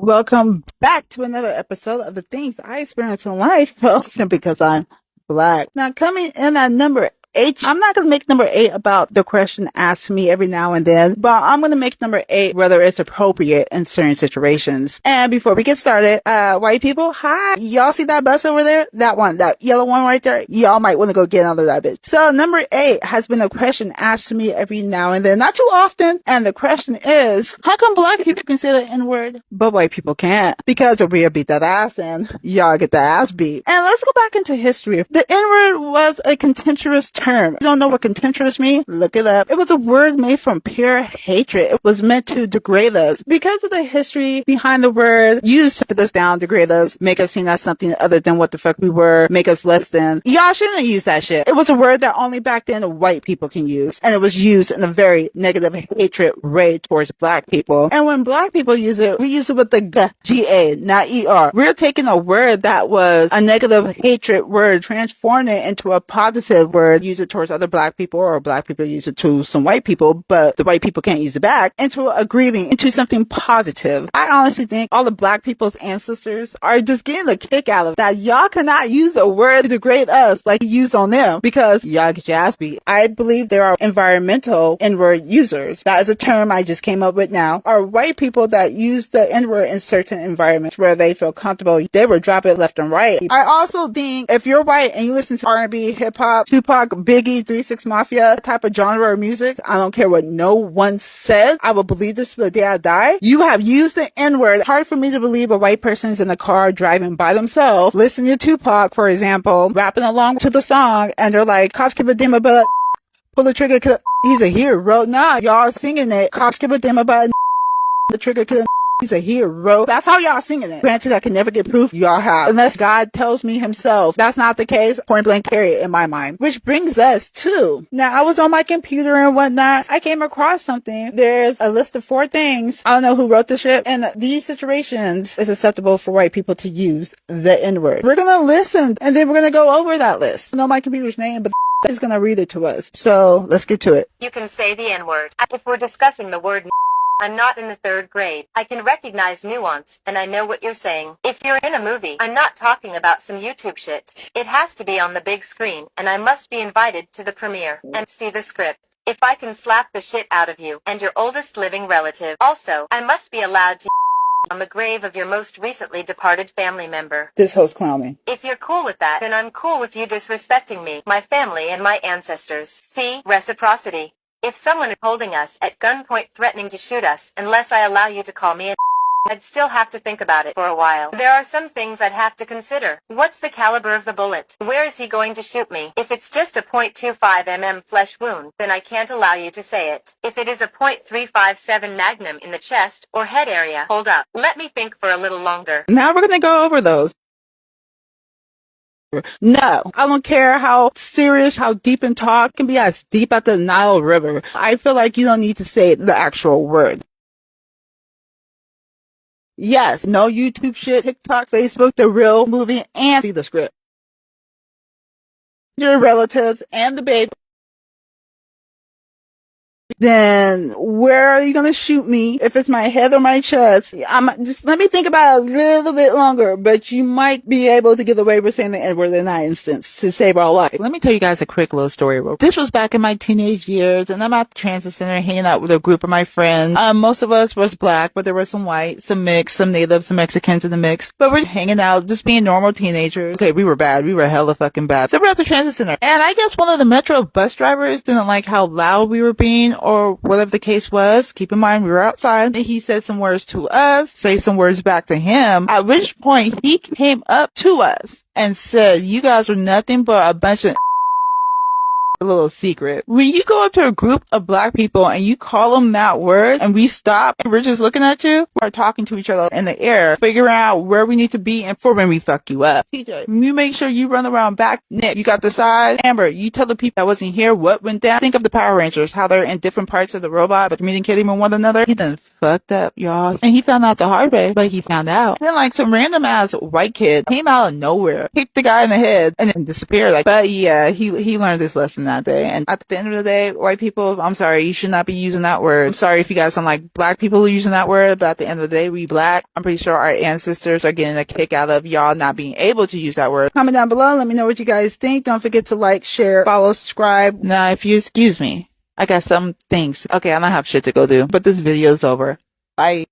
Welcome back to another episode of the things I experience in life, simply because I'm Black. Now, coming in at number 8, I'm not going to make number 8 about the question asked to me every now and then, but I'm going to make number 8 whether it's appropriate in certain situations. And before we get started, white people, hi. Y'all see that bus over there? That one, that yellow one right there? Y'all might want to go get under that bitch. So number 8 has been a question asked to me every now and then, not too often. And the question is, how come Black people can say the N-word, but white people can't? Because we'll beat that ass and y'all get the ass beat. And let's go back into history. The N-word was a contemptuous term. You don't know what contemptuous means? Look it up. It was a word made from pure hatred. It was meant to degrade us. Because of the history behind the word, used to put us down, degrade us, make us seem as something other than what the fuck we were, make us less than. Y'all shouldn't use that shit. It was a word that only back then white people can use. And it was used in a very negative hatred rage towards Black people. And when Black people use it, we use it with the G-A, not E-R. We're taking a word that was a negative hatred word, transforming it into a positive word, use it towards other Black people, or Black people use it to some white people, but the white people can't use it back, into a greeting, into something positive. I honestly think all the Black people's ancestors are just getting a kick out of that. Y'all cannot use a word to degrade us like you use on them, because y'all get your ass beat. I believe there are environmental N-word users. That is a term I just came up with now. Are white people that use the N-word in certain environments where they feel comfortable. They will drop it left and right. I also think if you're white and you listen to R&B, hip-hop, Tupac, Biggie, 3 6 Mafia type of genre of music, I don't care what no one says, I will believe this to the day I die. You have used the N-word. Hard for me to believe a white person's in the car driving by themselves, listening to Tupac, for example, rapping along to the song, and they're like, cops give a damn about, pull the trigger, he's a hero. Nah, y'all singing it, cops give a damn about the trigger, he's a hero. That's how y'all singing it. Granted, I can never get proof y'all have, unless God tells me himself. That's not the case. Point blank period in my mind. Which brings us to, now I was on my computer and whatnot. I came across something. There's a list of 4 things. I don't know who wrote this shit. And these situations is acceptable for white people to use the N-word. We're gonna listen and then we're gonna go over that list. I know my computer's name, but is gonna read it to us. So let's get to it. You can say the N-word. If we're discussing the word, I'm not in the 3rd grade. I can recognize nuance, and I know what you're saying. If you're in a movie, I'm not talking about some YouTube shit. It has to be on the big screen, and I must be invited to the premiere and see the script. If I can slap the shit out of you and your oldest living relative. Also, I must be allowed to on the grave of your most recently departed family member. This host clowning. If you're cool with that, then I'm cool with you disrespecting me, my family, and my ancestors. See? Reciprocity. If someone is holding us at gunpoint threatening to shoot us, unless I allow you to call me I'd still have to think about it for a while. There are some things I'd have to consider. What's the caliber of the bullet? Where is he going to shoot me? If it's just a .25 mm flesh wound, then I can't allow you to say it. If it is a .357 Magnum in the chest or head area, hold up. Let me think for a little longer. Now we're gonna go over those. No, I don't care how serious, how deep in talk can be as deep as the Nile River. I feel like you don't need to say the actual word. Yes, no YouTube shit, TikTok, Facebook, the real movie, and see the script. Your relatives and the baby. Then where are you gonna shoot me? If it's my head or my chest, just let me think about it a little bit longer, but you might be able to get away with saying the N-word in that instance to save our life. Let me tell you guys a quick little story. This was back in my teenage years, and I'm at the transit center hanging out with a group of my friends. Most of us was Black, but there were some white, some mixed, some natives, some Mexicans in the mix. But we're hanging out, just being normal teenagers. Okay, we were bad. We were hella fucking bad. So we're at the transit center, and I guess one of the Metro bus drivers didn't like how loud we were being, or whatever the case was. Keep in mind, we were outside. He said some words to us, say some words back to him, at which point he came up to us and said, you guys are nothing but a bunch of a little secret. When you go up to a group of Black people and you call them that word and we stop and we're just looking at you, we're talking to each other in the air, figuring out where we need to be and for when we fuck you up. TJ, you make sure you run around back. Nick, you got the side. Amber, you tell the people that wasn't here what went down. Think of the Power Rangers, how they're in different parts of the robot but communicating with one another. He done fucked up, y'all. And he found out the hard way, but he found out. Then like some random ass white kid came out of nowhere, kicked the guy in the head and then disappeared. Like, but yeah, he learned his lesson now. that day. And at the end of the day, white people, I'm sorry, you should not be using that word. I'm sorry if you guys don't like black people using that word, but at the end of the day, we black. I'm pretty sure our ancestors are getting a kick out of y'all not being able to use that word. Comment down below. Let me know what you guys think. Don't forget to like, share, follow, subscribe. Now, if you excuse me, I got some things. Okay, I don't have shit to go do, but this video is over. Bye.